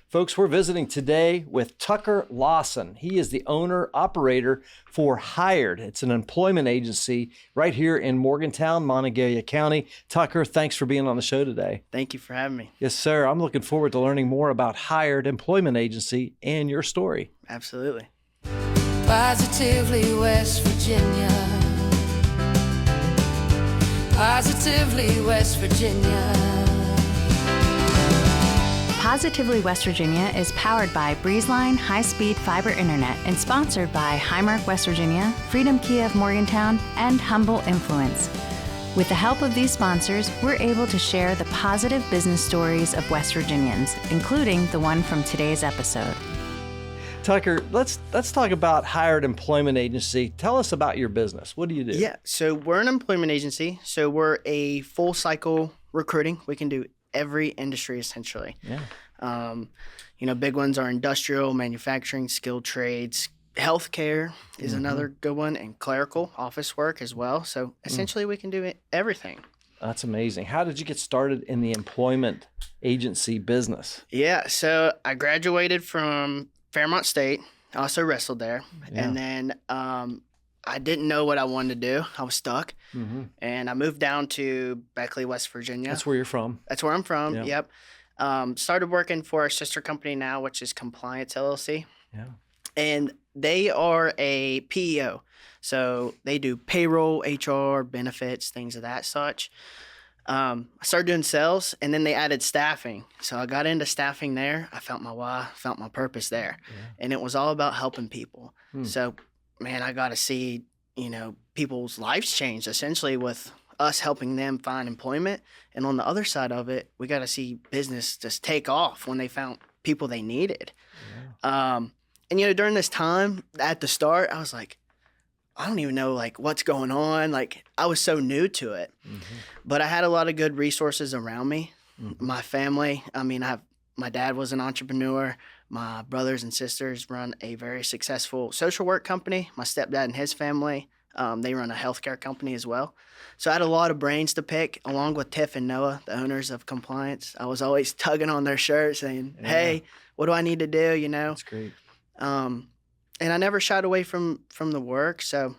Folks, we're visiting today with Tucker Lawson. He is the owner-operator for Hired. It's an employment agency right here in Morgantown, Monongalia County. Tucker, thanks for being on the show today. Thank you for having me. Yes, sir. I'm looking forward to learning more about Hired Employment Agency and your story. Absolutely. Positively West Virginia. Positively West Virginia. Positively West Virginia is powered by Breezeline high-speed fiber internet and sponsored by Highmark West Virginia, Freedom Kia of Morgantown, and Humble Influence. With the help of these sponsors, we're able to share the positive business stories of West Virginians, including the one from today's episode. Tucker, let's talk about Hired Employment Agency. Tell us about your business. What do you do? Yeah, so we're an employment agency. So we're a full cycle recruiting. We can do every industry essentially. Yeah. Big ones are industrial, manufacturing, skilled trades. Healthcare is another good one, and clerical office work as well. So essentially we can do everything. That's amazing. How did you get started in the employment agency business? Yeah, so I graduated from Fairmont State. I also wrestled there. Yeah. And then I didn't know what I wanted to do. I was stuck. And I moved down to Beckley, West Virginia. That's where you're from. That's where I'm from. Yeah. Yep. Started working for our sister company now, which is Compliance LLC. Yeah. And they are a PEO. So they do payroll, HR, benefits, things of that such. I started doing sales, and then they added staffing. So I got into staffing there. I felt my why, felt my purpose there. Yeah. And it was all about helping people. So, man, I got to see, people's lives change essentially with us helping them find employment. And on the other side of it, we got to see business just take off when they found people they needed. Yeah. During this time at the start, I was like, I don't even know what's going on. I was so new to it, but I had a lot of good resources around me. My family, my dad was an entrepreneur. My brothers and sisters run a very successful social work company. My stepdad and his family, they run a healthcare company as well. So I had a lot of brains to pick, along with Tiff and Noah, the owners of Compliance. I was always tugging on their shirts saying, hey, what do I need to do, That's great. And I never shied away from the work. So,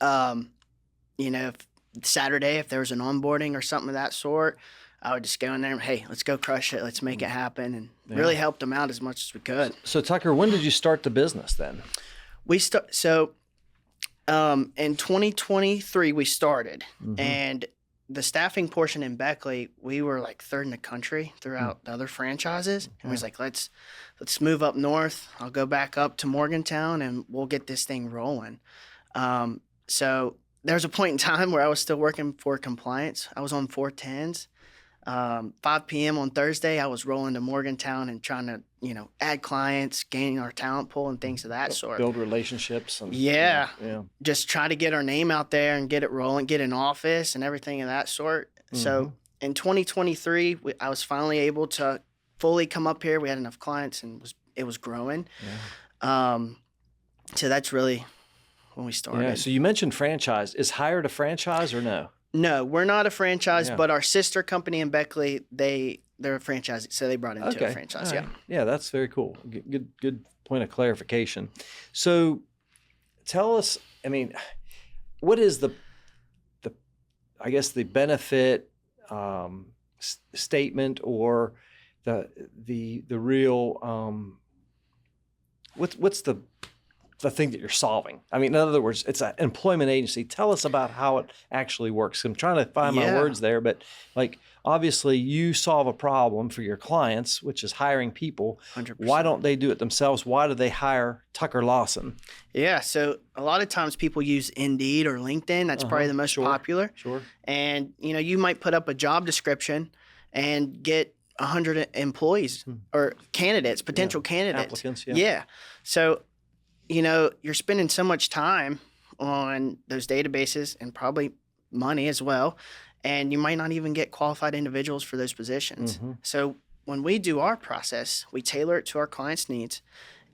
if Saturday, if there was an onboarding or something of that sort, I would just go in there and, hey, let's go crush it. Let's make it happen, and really help them out as much as we could. So, Tucker, when did you start the business then? In 2023, we started. And the staffing portion in Beckley, we were third in the country throughout the other franchises. And we was like, let's move up north. I'll go back up to Morgantown and we'll get this thing rolling. So there was a point in time where I was still working for Compliance. I was on 410s. 5 p.m. on Thursday, I was rolling to Morgantown and trying to, add clients, gain our talent pool and things of that sort. Build relationships. And, yeah. Just try to get our name out there and get it rolling, get an office and everything of that sort. So in 2023, I was finally able to fully come up here. We had enough clients and it was growing. Yeah. So that's really when we started. Yeah. So you mentioned franchise. Is Hired a franchise or no? No, we're not a franchise, but our sister company in Beckley, they're a franchise, so they brought into a franchise. Right. Yeah, that's very cool. Good point of clarification. So, tell us. What is the benefit statement or the real what's the thing that you're solving? In other words, it's an employment agency. Tell us about how it actually works. I'm trying to find my words there, but obviously you solve a problem for your clients, which is hiring people. 100%. Why don't they do it themselves? Why do they hire Tucker Lawson? Yeah, so a lot of times people use Indeed or LinkedIn. That's probably the most popular. Sure. And, you might put up a job description and get 100 employees or candidates, potential candidates. Applicants, Yeah. So, you're spending so much time on those databases and probably money as well, and you might not even get qualified individuals for those positions. So when we do our process, we tailor it to our clients' needs,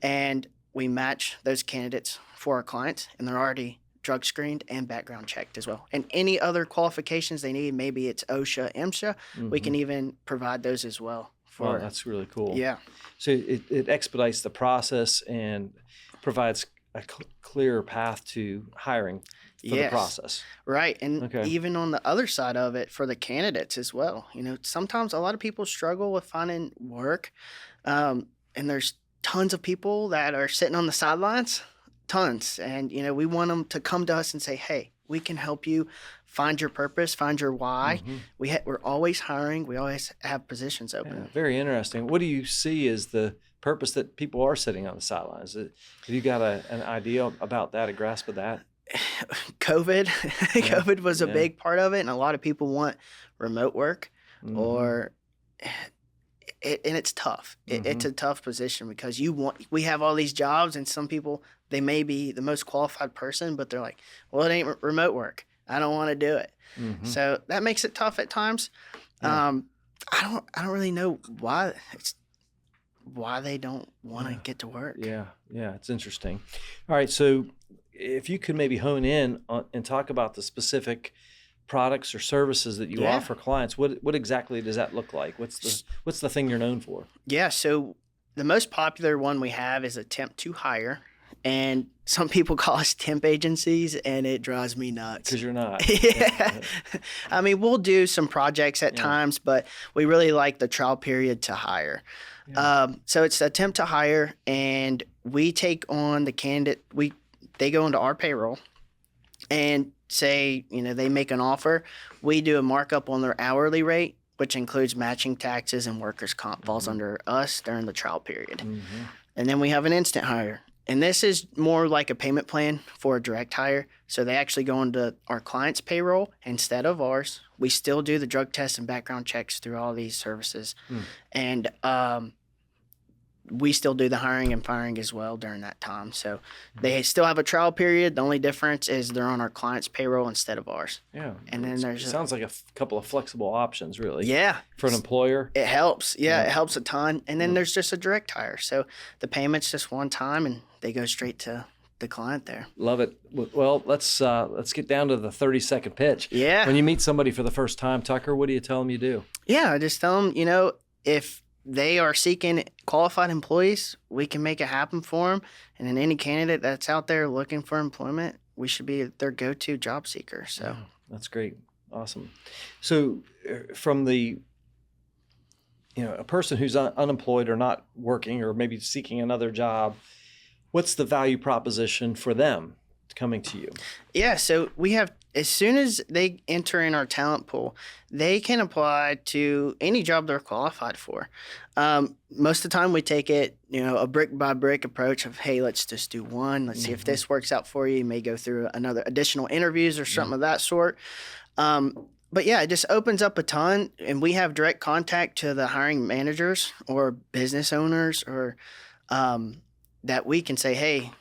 and we match those candidates for our clients, and they're already drug screened and background checked as well. And any other qualifications they need, maybe it's OSHA, MSHA, we can even provide those as well Oh, that's really cool. Yeah. So it expedites the process and provides a clear path to hiring for the process. Right. And Okay. even on the other side of it for the candidates as well. You know, sometimes a lot of people struggle with finding work. And there's tons of people that are sitting on the sidelines, tons. And, you know, we want them to come to us and say, hey, we can help you find your purpose, find your why. We're always hiring. We always have positions open. Yeah, very interesting. What do you see as the purpose that people are sitting on the sidelines? Have you got an idea about that, a grasp of that? COVID. COVID was a big part of it, and a lot of people want remote work, or and it's tough. It's a tough position because we have all these jobs, and some people, they may be the most qualified person, but they're like, well, it ain't remote work. I don't want to do it. So that makes it tough at times. I don't really know why they don't want to get to work. Yeah, it's interesting. All right, so if you could maybe hone in on, and talk about the specific products or services that you offer clients, what exactly does that look like? What's the thing you're known for? Yeah, so the most popular one we have is a temp to hire, and some people call us temp agencies, and it drives me nuts. Because you're not. Yeah. I mean, we'll do some projects at times, but we really like the trial period to hire. So it's a temp to hire, and we take on the candidate. They go into our payroll and say, you know, they make an offer. We do a markup on their hourly rate, which includes matching taxes and workers' comp falls under us during the trial period. And then we have an instant hire. And this is more like a payment plan for a direct hire. So they actually go into our client's payroll instead of ours. We still do the drug tests and background checks through all these services. And we still do the hiring and firing as well during that time. So they still have a trial period. The only difference is they're on our client's payroll instead of ours. Yeah. And then it sounds like a couple of flexible options, really. Yeah. For an employer. It helps. Yeah, it helps a ton. And then there's just a direct hire. So the payment's just one time, and they go straight to the client there. Love it. Well, let's get down to the 30-second pitch. Yeah. When you meet somebody for the first time, Tucker, what do you tell them you do? Yeah, I just tell them, you know, if they are seeking qualified employees, we can make it happen for them. And then any candidate that's out there looking for employment, we should be their go-to job seeker. So that's great. Awesome. So from the, you know, a person who's unemployed or not working or maybe seeking another job, what's the value proposition for them coming to you? Yeah, so we have, as soon as they enter in our talent pool, they can apply to any job they're qualified for. Most of the time we take it, you know, a brick by brick approach of, hey, let's just do one. Let's see if this works out for you. You may go through another additional interviews or something of that sort. But yeah, it just opens up a ton, and we have direct contact to the hiring managers or business owners or that we can say, hey,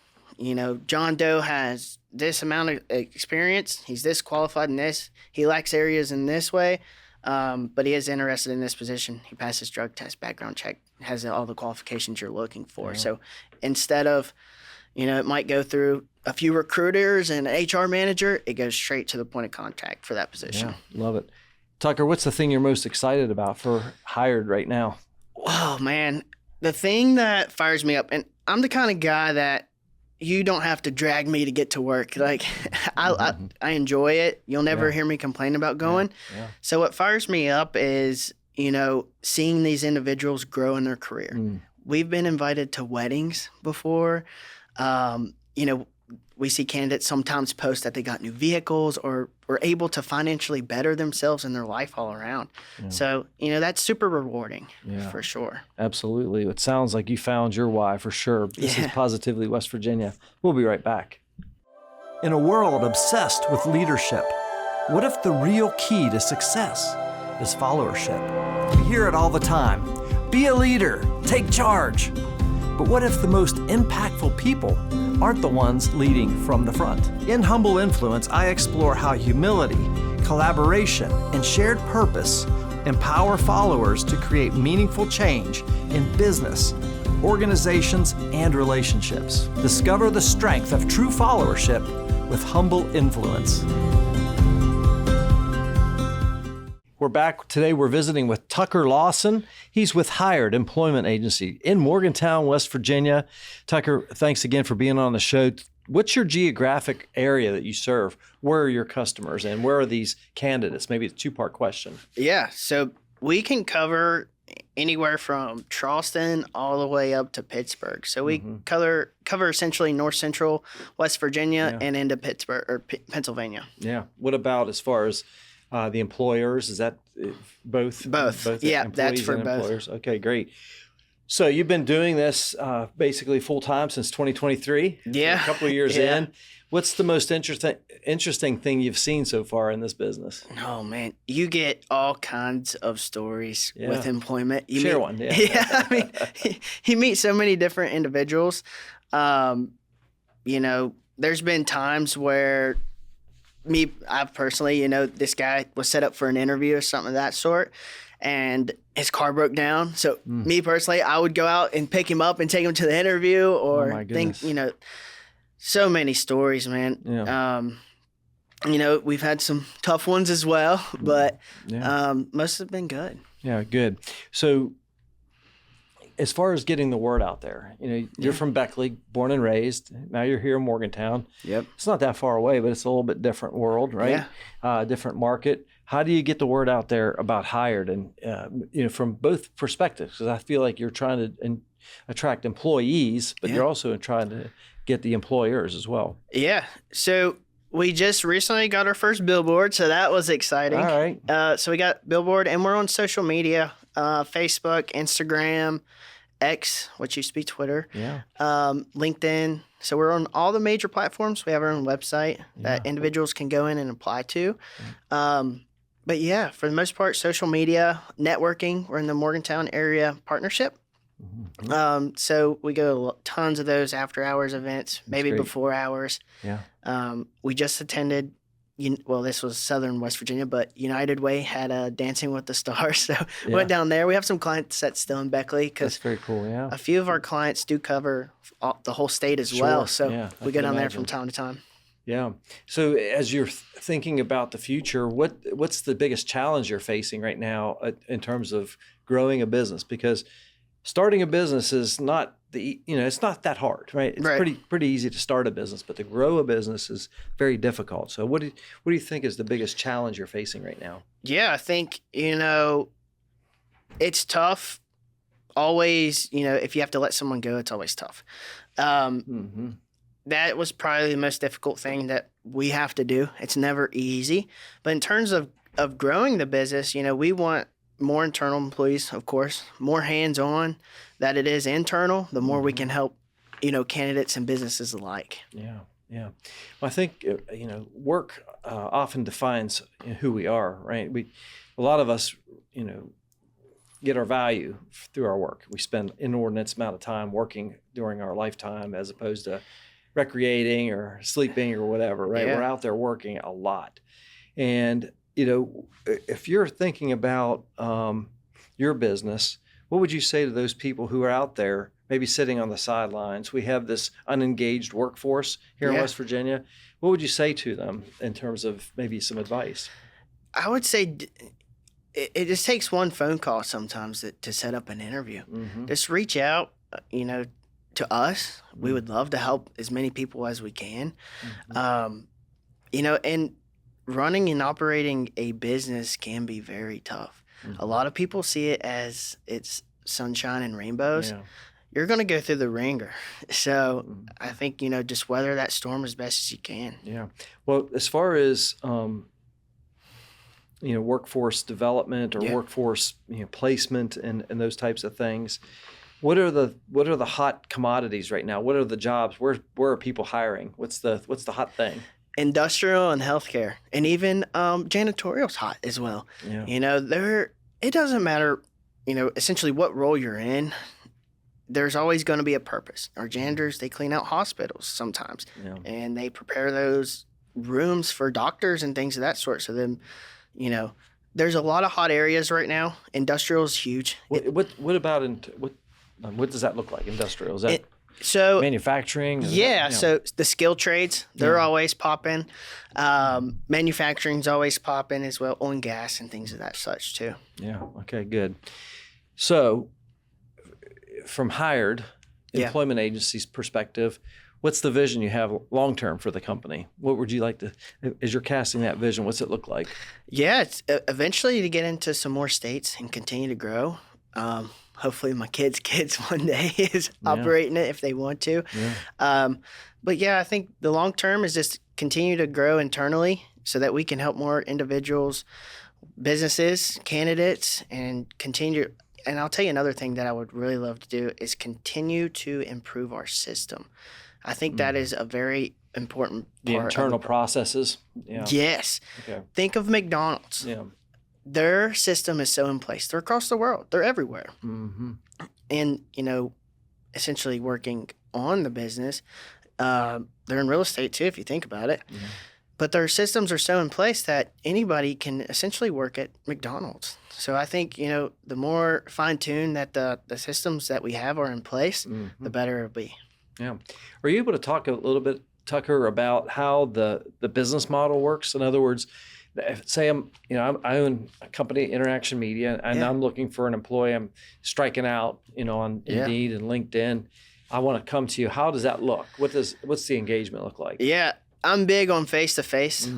you know, John Doe has this amount of experience. He's this qualified in this. He lacks areas in this way, but he is interested in this position. He passes drug test, background check, has all the qualifications you're looking for. Yeah. So instead of, you know, it might go through a few recruiters and an HR manager, it goes straight to the point of contact for that position. Yeah, love it. Tucker, what's the thing you're most excited about for Hired right now? Oh, man. The thing that fires me up, and I'm the kind of guy that you don't have to drag me to get to work. Like, I enjoy it. You'll never hear me complain about going. Yeah. So what fires me up is, you know, seeing these individuals grow in their career. We've been invited to weddings before. You know, we see candidates sometimes post that they got new vehicles or were able to financially better themselves in their life all around. Yeah. So, you know, that's super rewarding for sure. Absolutely. It sounds like you found your why for sure. This is Positively West Virginia. We'll be right back. In a world obsessed with leadership, what if the real key to success is followership? We hear it all the time. Be a leader, take charge. But what if the most impactful people aren't the ones leading from the front? In Humble Influence, I explore how humility, collaboration, and shared purpose empower followers to create meaningful change in business, organizations, and relationships. Discover the strength of true followership with Humble Influence. We're We're back today. We're visiting with Tucker Lawson. He's with Hired Employment Agency in Morgantown, West Virginia. Tucker, thanks again for being on the show. What's your geographic area that you serve? Where are your customers and where are these candidates? Maybe it's a two-part question. Yeah, so we can cover anywhere from Charleston all the way up to Pittsburgh. So we cover essentially north central West Virginia and into Pittsburgh or Yeah. Pennsylvania. What about as far as the employers? Is that both? Both. Yeah, that's employees for and both. employers? Okay, great. So you've been doing this basically full time since 2023. Yeah. So a couple of years Yeah. in. What's the most interesting thing you've seen so far in this business? Oh man, you get all kinds of stories with employment. You Share meet, one. Yeah. Yeah, I mean, you meet so many different individuals. You know, there's been times where I've personally, this guy was set up for an interview or something of that sort, and his car broke down. So me personally, I would go out and pick him up and take him to the interview or my goodness. so many stories, man. Yeah. We've had some tough ones as well, but Yeah. most have been good. Yeah, good. So as far as getting the word out there, you're from Beckley, born and raised. Now you're here in Morgantown. Yep. It's not that far away, but it's a little bit different world, right? Yeah. Different market. How do you get the word out there about Hired and, from both perspectives? Because I feel like you're trying to attract employees, but you're also trying to get the employers as well. Yeah. So we just recently got our first billboard, so that was exciting. All right. So we got billboard, and we're on social media, Facebook, Instagram, X, which used to be Twitter, LinkedIn. So we're on all the major platforms. We have our own website that individuals can go in and apply to. But yeah, for the most part, social media, networking. We're in the Morgantown area partnership. So we go to tons of those after hours events, maybe great. before hours. Yeah. We just attended, this was Southern West Virginia, but United Way had a Dancing with the Stars. So we went down there. We have some clients that's still in Beckley That's because very cool. Yeah. a few of our clients do cover the whole state as well. So Yeah, I we go can down there imagine. from time to time. Yeah. So as you're thinking about the future, what's the biggest challenge you're facing right now in terms of growing a business? Because starting a business is not it's not that hard, right? It's pretty easy to start a business, but to grow a business is very difficult. So what do you think is the biggest challenge you're facing right now? Yeah, I think, it's tough. Always, if you have to let someone go, it's always tough. That was probably the most difficult thing that we have to do. It's never easy. But in terms of growing the business, we want more internal employees, of course, more hands-on that it is internal, the more we can help, candidates and businesses alike. Yeah. Yeah. Well, I think, work often defines who we are, right? A lot of us, get our value through our work. We spend inordinate amount of time working during our lifetime as opposed to recreating or sleeping or whatever, right? Yeah. We're out there working a lot. And, if you're thinking about your business, what would you say to those people who are out there maybe sitting on the sidelines? We have this unengaged workforce here in West Virginia. What would you say to them in terms of maybe some advice? I would say it just takes one phone call sometimes to set up an interview. Just reach out, to us. We would love to help as many people as we can. And running and operating a business can be very tough. A lot of people see it as it's sunshine and rainbows. Yeah. You're going to go through the ringer. So I think, just weather that storm as best as you can. Yeah. Well, as far as, workforce development or workforce placement and those types of things, what are the hot commodities right now? What are the jobs? Where are people hiring? What's the hot thing? Industrial and healthcare, and even janitorial's hot as well. Yeah. It doesn't matter, essentially what role you're in. There's always going to be a purpose. Our janitors, they clean out hospitals sometimes, and they prepare those rooms for doctors and things of that sort. So then, there's a lot of hot areas right now. Industrial is huge. What does that look like? Industrial? Is that So manufacturing? yeah, so the skilled trades, they're always popping. Manufacturing's always popping as well, oil and gas and things of that such too. Yeah. Okay, good. So from hired employment agency's perspective, what's the vision you have long-term for the company? What would you like to, as you're casting that vision, what's it look like? Yeah, it's eventually to get into some more states and continue to grow. Hopefully my kids' one day is operating it if they want to. Yeah. But yeah, I think the long term is just continue to grow internally so that we can help more individuals, businesses, candidates, and continue. And I'll tell you another thing that I would really love to do is continue to improve our system. I think that is a very important part. The internal processes. Yeah. Yes. Okay. Think of McDonald's. Yeah. Their system is so in place. They're across the world. They're everywhere. Mm-hmm. And, essentially working on the business, they're in real estate too, if you think about it. Yeah. But their systems are so in place that anybody can essentially work at McDonald's. So I think, the more fine-tuned that the systems that we have are in place, the better it'll be. Yeah. Are you able to talk a little bit, Tucker, about how the business model works? In other words, say I own a company, InnerAction Media, and I'm looking for an employee. I'm striking out, on Indeed and LinkedIn. I want to come to you. How does that look? What's the engagement look like? Yeah, I'm big on face-to-face.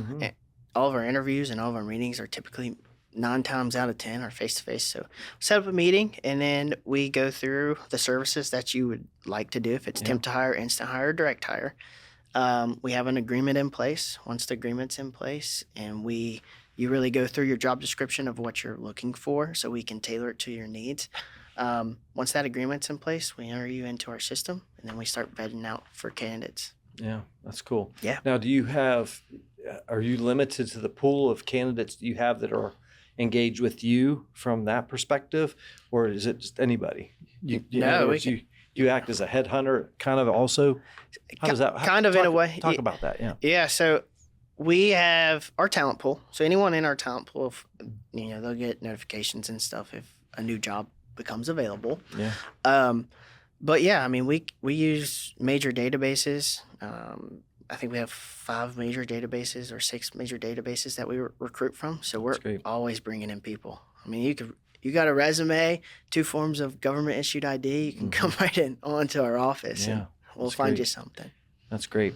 All of our interviews and all of our meetings are typically 9 times out of 10 are face-to-face. So set up a meeting, and then we go through the services that you would like to do. If it's temp to hire, instant hire, direct hire. We have an agreement in place. Once the agreement's in place, and you really go through your job description of what you're looking for so we can tailor it to your needs. Once that agreement's in place, we enter you into our system, and then we start vetting out for candidates. Yeah, that's cool. Yeah. Now, are you limited to the pool of candidates you have that are engaged with you from that perspective, or is it just anybody? In other words, you act as a headhunter kind of also? How does that? In a way. Talk about that, yeah. Yeah, so we have our talent pool. So anyone in our talent pool, they'll get notifications and stuff if a new job becomes available. Yeah. But yeah, we use major databases. I think we have 5 major databases or 6 major databases that we recruit from. So we're always bringing in people. You got a resume, 2 forms of government issued ID, you can come right in onto our office and we'll find you something. That's great.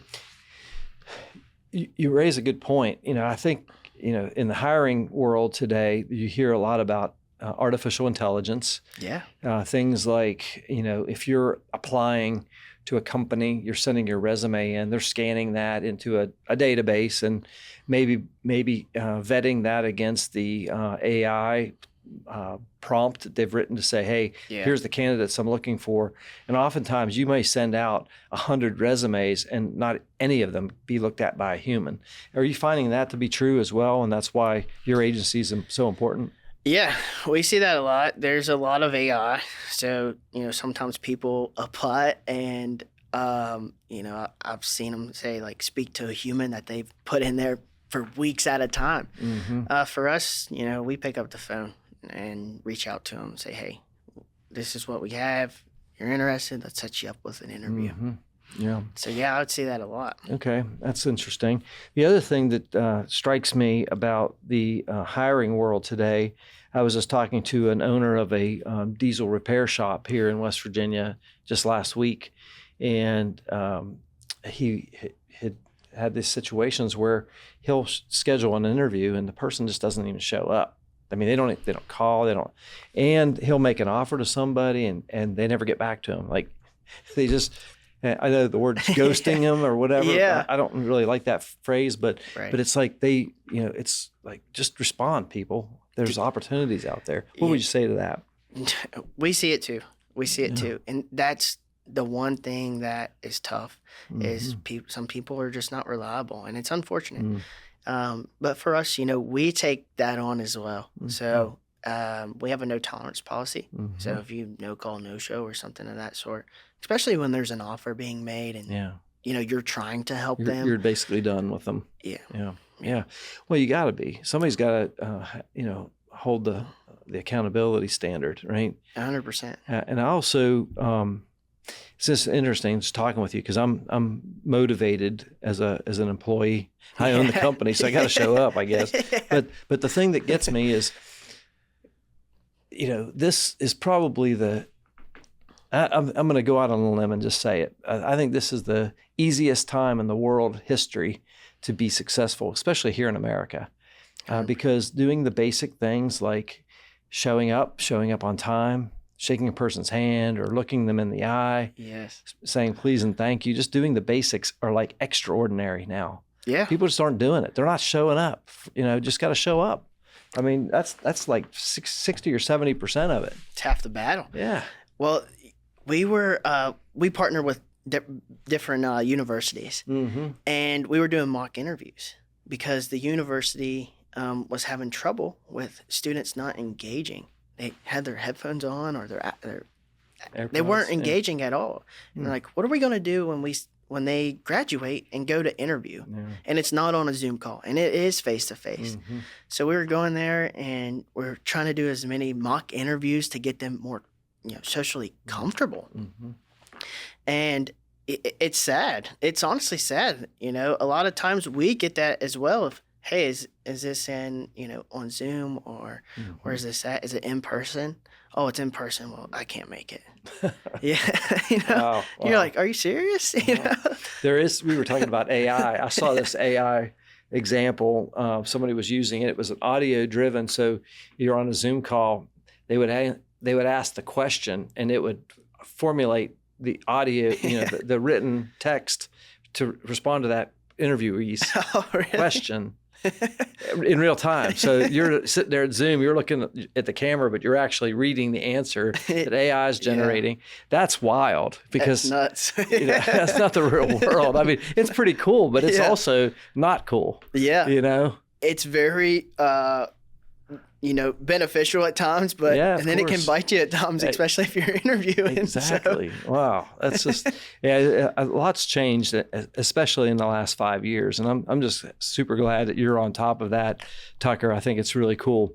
You raise a good point. I think, in the hiring world today, you hear a lot about artificial intelligence. Yeah. Things like, if you're applying to a company, you're sending your resume in, they're scanning that into a database and maybe vetting that against the AI prompt that they've written to say, hey, here's the candidates I'm looking for. And oftentimes you may send out 100 resumes and not any of them be looked at by a human. Are you finding that to be true as well? And that's why your agency is so important? Yeah, we see that a lot. There's a lot of AI. So, sometimes people apply and, I've seen them say, speak to a human that they've put in there for weeks at a time. Mm-hmm. For us, we pick up the phone and reach out to them and say, hey, this is what we have. You're interested? Let's set you up with an interview. Mm-hmm. Yeah. So, I would see that a lot. Okay, that's interesting. The other thing that strikes me about the hiring world today, I was just talking to an owner of a diesel repair shop here in West Virginia just last week, and he had these situations where he'll schedule an interview and the person just doesn't even show up. They don't call, and he'll make an offer to somebody and they never get back to him. They just, I know the word's ghosting him or whatever. Yeah. I don't really like that phrase, but Right. it's like it's like, just respond, people. There's opportunities out there. What would you say to that? We see it too. And that's the one thing that is tough is some people are just not reliable, and it's unfortunate. But for us, we take that on as well. So we have a no tolerance policy. So if you no call, no show or something of that sort, especially when there's an offer being made and you're trying to help them, you're basically done with them. Yeah. Well, you got to be. Somebody's got to hold the accountability standard, right? 100%. And I also It's just interesting just talking with you because I'm motivated as an employee. I own the company, so I got to show up, I guess. But the thing that gets me is, this is probably I'm going to go out on a limb and just say it. I think this is the easiest time in the world history to be successful, especially here in America, because doing the basic things like showing up on time, shaking a person's hand or looking them in the eye, saying please and thank you, just doing the basics are like extraordinary now. Yeah. People just aren't doing it. They're not showing up, just got to show up. I mean, that's like 60 or 70% of it. It's half the battle. Yeah. Well, we partnered with different universities, and we were doing mock interviews because the university was having trouble with students not engaging. They had their headphones on or they weren't engaging at all. And they're like, what are we going to do when they graduate and go to interview? Yeah. And it's not on a Zoom call, and it is face-to-face. So we were going there, and we're trying to do as many mock interviews to get them more socially comfortable. And it's sad. It's honestly sad. A lot of times we get that as well. Of, hey, is this in, on Zoom or is is it in person? Oh, it's in person. Well, I can't make it. Yeah. Wow. You're like, are you serious? We were talking about AI. I saw this AI example. Somebody was using it. It was an audio driven. So you're on a Zoom call. They would ask the question and it would formulate the audio, the written text to respond to that interviewee's question in real time. So you're sitting there at Zoom, you're looking at the camera, but you're actually reading the answer that AI is generating. That's wild because that's nuts. That's not the real world. I mean, it's pretty cool, but it's also not cool. Yeah. It's very beneficial at times, but and then it can bite you at times, especially if you're interviewing. Exactly. So. Wow. That's just a lot's changed, especially in the last 5 years, and I'm just super glad that you're on top of that, Tucker. I think it's really cool.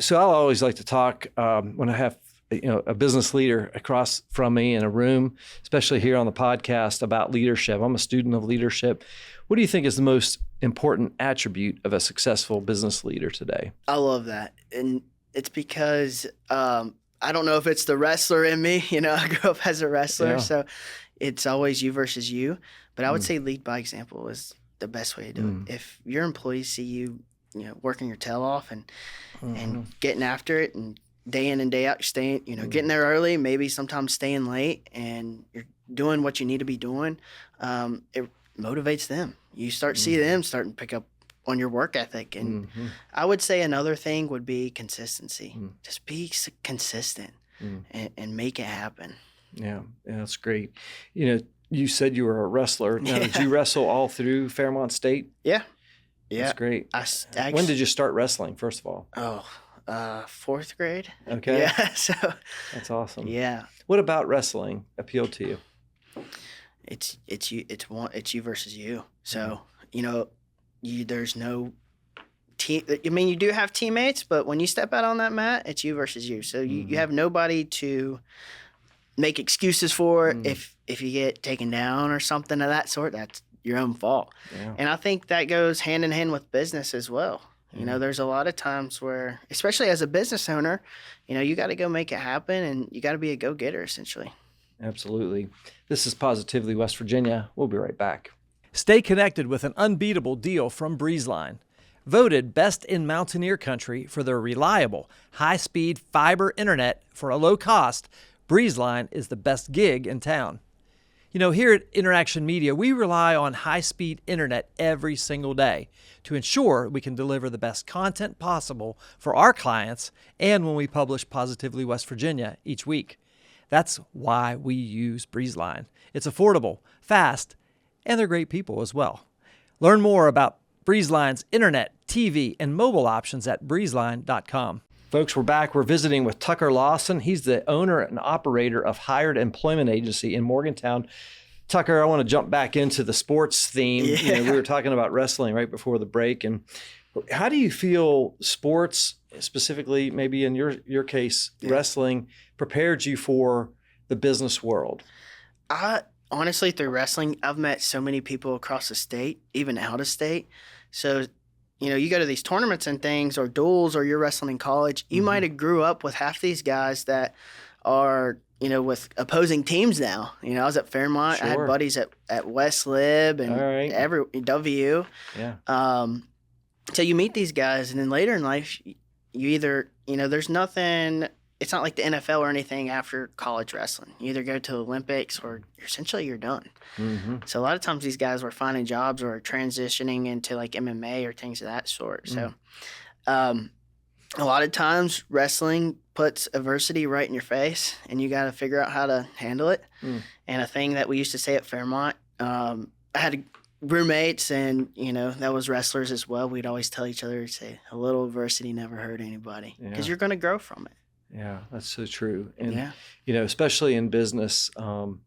So I'll always like to talk when I have a business leader across from me in a room, especially here on the podcast, about leadership. I'm a student of leadership. What do you think is the most important attribute of a successful business leader today? I love that. And it's because I don't know if it's the wrestler in me. I grew up as a wrestler, so it's always you versus you. But I would say lead by example is the best way to do it. If your employees see you, working your tail off and getting after it and day in and day out, staying, getting there early, maybe sometimes staying late, and you're doing what you need to be doing, it motivates them. You start to see them starting to pick up on your work ethic. And I would say another thing would be consistency. Just be consistent and make it happen. Yeah, that's great. You said you were a wrestler. Now, did you wrestle all through Fairmont State? Yeah. That's great. Actually, when did you start wrestling, first of all? Fourth grade. Okay. Yeah. So that's awesome. Yeah. What about wrestling appealed to you? It's you versus you. So, there's no team. I mean, you do have teammates, but when you step out on that mat, it's you versus you. So you have nobody to make excuses for if you get taken down or something of that sort. That's your own fault. Yeah. And I think that goes hand in hand with business as well. There's a lot of times where, especially as a business owner, you got to go make it happen, and you got to be a go-getter essentially. Absolutely. This is Positively West Virginia. We'll be right back. Stay connected with an unbeatable deal from Breezeline. Voted best in Mountaineer Country for their reliable, high-speed fiber internet for a low cost, Breezeline is the best gig in town. Here at InnerAction Media, we rely on high-speed internet every single day to ensure we can deliver the best content possible for our clients and when we publish Positively West Virginia each week. That's why we use Breezeline. It's affordable, fast, and they're great people as well. Learn more about Breezeline's internet, TV, and mobile options at breezeline.com. Folks, we're back. We're visiting with Tucker Lawson. He's the owner and operator of Hired Employment Agency in Morgantown. Tucker, I want to jump back into the sports theme. Yeah. We were talking about wrestling right before the break. And how do you feel sports, specifically maybe in your case, wrestling, prepared you for the business world? I honestly, through wrestling, I've met so many people across the state, even out of state. So, you go to these tournaments and things, or duels, or you're wrestling in college. You might have grew up with half these guys that are, with opposing teams now. I was at Fairmont. I had Sure. buddies at West Lib and All right. every W. Yeah. So you meet these guys, and then later in life, you either, there's nothing. It's not like the NFL or anything after college wrestling. You either go to the Olympics or essentially you're done. Mm-hmm. So a lot of times these guys were finding jobs or transitioning into like MMA or things of that sort. So a lot of times wrestling puts adversity right in your face, and you got to figure out how to handle it. And a thing that we used to say at Fairmont, I had roommates and, that was wrestlers as well. We'd always tell each other, say, a little adversity never hurt anybody, because you're going to grow from it. Yeah, that's so true. And Yeah. Especially in business, I've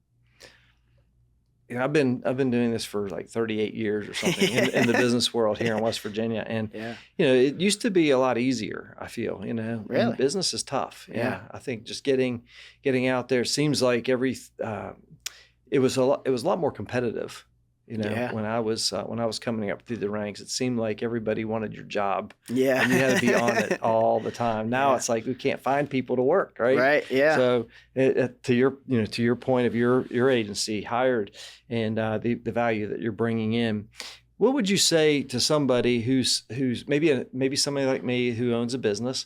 been doing this for like 38 years or something in the business world here in West Virginia, and it used to be a lot easier. I feel, and Really? business is tough. Yeah. I think just getting out there seems like it was a lot more competitive. When I was coming up through the ranks, it seemed like everybody wanted your job. Yeah. And you had to be on it all the time. Now it's like we can't find people to work, right? Right. Yeah. So to your point of your agency hired and the value that you're bringing in, what would you say to somebody who's maybe somebody like me who owns a business,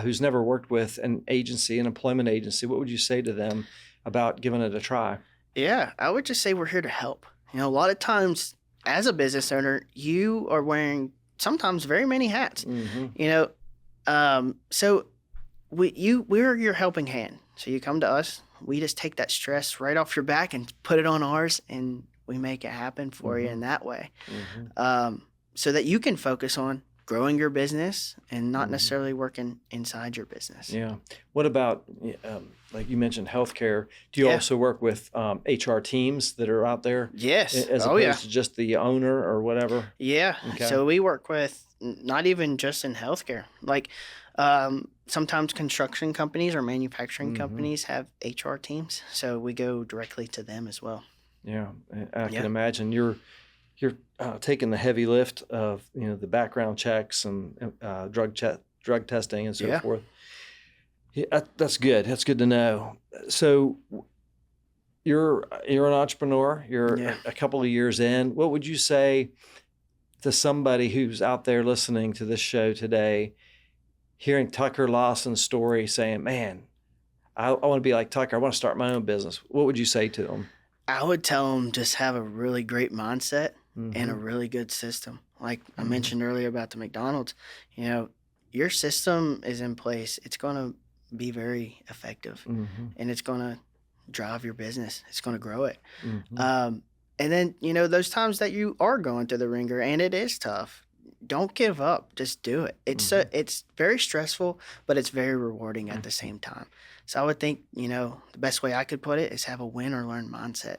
who's never worked with an employment agency? What would you say to them about giving it a try? Yeah, I would just say we're here to help. A lot of times as a business owner, you are wearing sometimes very many hats. So we're your helping hand. So you come to us, we just take that stress right off your back and put it on ours, and we make it happen for you in that way. So that you can focus on growing your business and not necessarily working inside your business. Yeah. What about, like you mentioned, healthcare? Do you also work with HR teams that are out there? Yes. As opposed to just the owner or whatever? Yeah. Okay. So we work with not even just in healthcare. Like sometimes construction companies or manufacturing companies have HR teams. So we go directly to them as well. Yeah. I can imagine you're taking the heavy lift of the background checks and drug testing and so forth. Yeah, that's good. That's good to know. So you're an entrepreneur. You're a couple of years in. What would you say to somebody who's out there listening to this show today, hearing Tucker Lawson's story, saying, "Man, I want to be like Tucker. I want to start my own business." What would you say to them? I would tell them just have a really great mindset and a really good system. Like I mentioned earlier about the McDonald's, your system is in place. It's going to be very effective and it's going to drive your business. It's going to grow it. And then, those times that you are going through the ringer and it is tough, don't give up. Just do it. It's very stressful, but it's very rewarding at the same time. So I would think, the best way I could put it is have a win or learn mindset.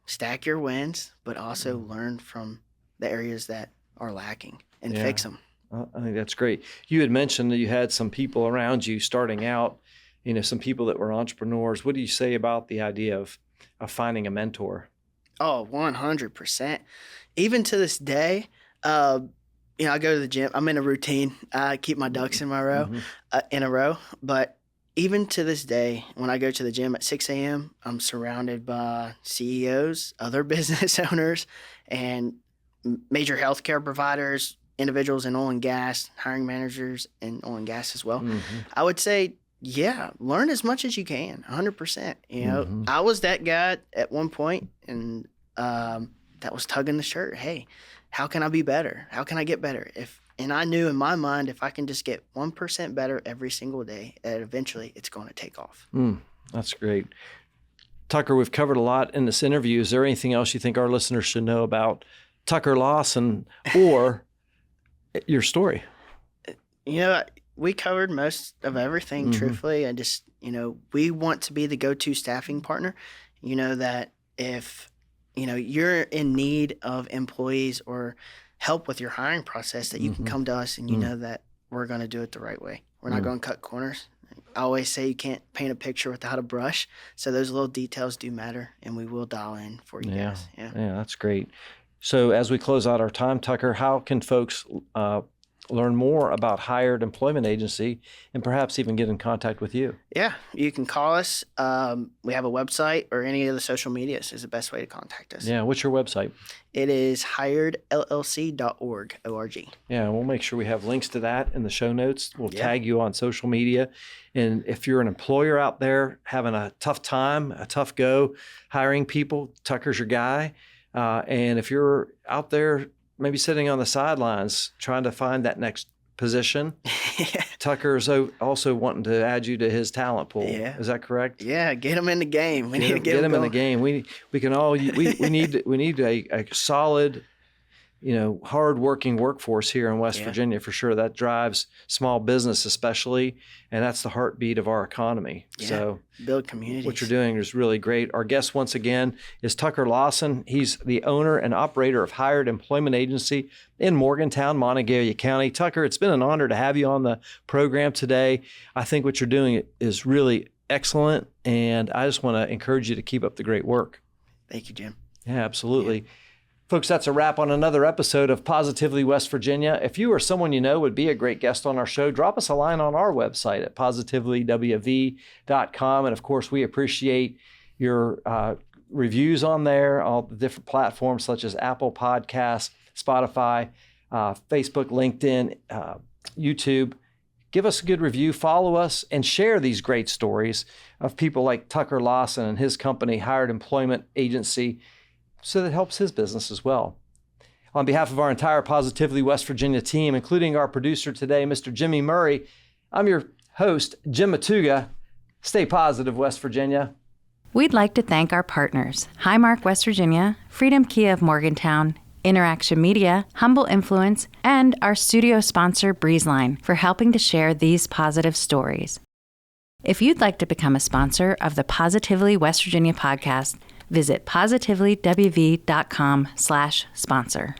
Stack your wins, but also learn from the areas that are lacking and fix them. I think that's great. You had mentioned that you had some people around you starting out, some people that were entrepreneurs. What do you say about the idea of finding a mentor? Oh, 100%. Even to this day, I go to the gym. I'm in a routine. I keep my ducks in a row. But even to this day, when I go to the gym at 6 a.m., I'm surrounded by CEOs, other business owners, and major healthcare providers, individuals in oil and gas, hiring managers in oil and gas as well. I would say, learn as much as you can, 100%. I was that guy at one point, and that was tugging the shirt. Hey, how can I be better? How can I get better? And I knew in my mind, if I can just get 1% better every single day, that eventually it's going to take off. That's great. Tucker, we've covered a lot in this interview. Is there anything else you think our listeners should know about Tucker Lawson or your story? We covered most of everything, truthfully. And just, we want to be the go-to staffing partner. That if, you're in need of employees or help with your hiring process, that you can come to us and you know that we're going to do it the right way. We're not going to cut corners. I always say you can't paint a picture without a brush. So those little details do matter, and we will dial in for you guys. Yeah, that's great. So as we close out our time, Tucker, how can folks learn more about Hired Employment Agency and perhaps even get in contact with you? Yeah, you can call us. We have a website, or any of the social medias is the best way to contact us. Yeah, what's your website? It is hiredllc.org, O-R-G. Yeah, we'll make sure we have links to that in the show notes. We'll tag you on social media. And if you're an employer out there having a tough time, a tough go hiring people, Tucker's your guy. And if you're out there maybe sitting on the sidelines trying to find that next position, Tucker's also wanting to add you to his talent pool. Yeah. Is that correct? Yeah, get them in the game. We need to get them him in the game. We need a solid, hard-working workforce here in West Virginia for sure. That drives small business especially, and that's the heartbeat of our economy. Yeah. So build communities. what you're doing is really great. Our guest once again is Tucker Lawson. He's the owner and operator of Hired Employment Agency in Morgantown, Montague County. Tucker, it's been an honor to have you on the program today. I think what you're doing is really excellent, and I just want to encourage you to keep up the great work. Thank you, Jim. Yeah, absolutely. Yeah. Folks, that's a wrap on another episode of Positively West Virginia. If you or someone you know would be a great guest on our show, drop us a line on our website at positively.wv.com. And of course, we appreciate your reviews on there, all the different platforms such as Apple Podcasts, Spotify, Facebook, LinkedIn, YouTube. Give us a good review, follow us, and share these great stories of people like Tucker Lawson and his company, Hired Employment Agency, so that helps his business as well. On behalf of our entire Positively West Virginia team, including our producer today, Mr. Jimmy Murray, I'm your host, Jim Matuga. Stay positive, West Virginia. We'd like to thank our partners, Highmark West Virginia, Freedom Kia of Morgantown, InnerAction Media, Humble Influence, and our studio sponsor, Breezeline, for helping to share these positive stories. If you'd like to become a sponsor of the Positively West Virginia podcast, visit positively.wv.com/sponsor.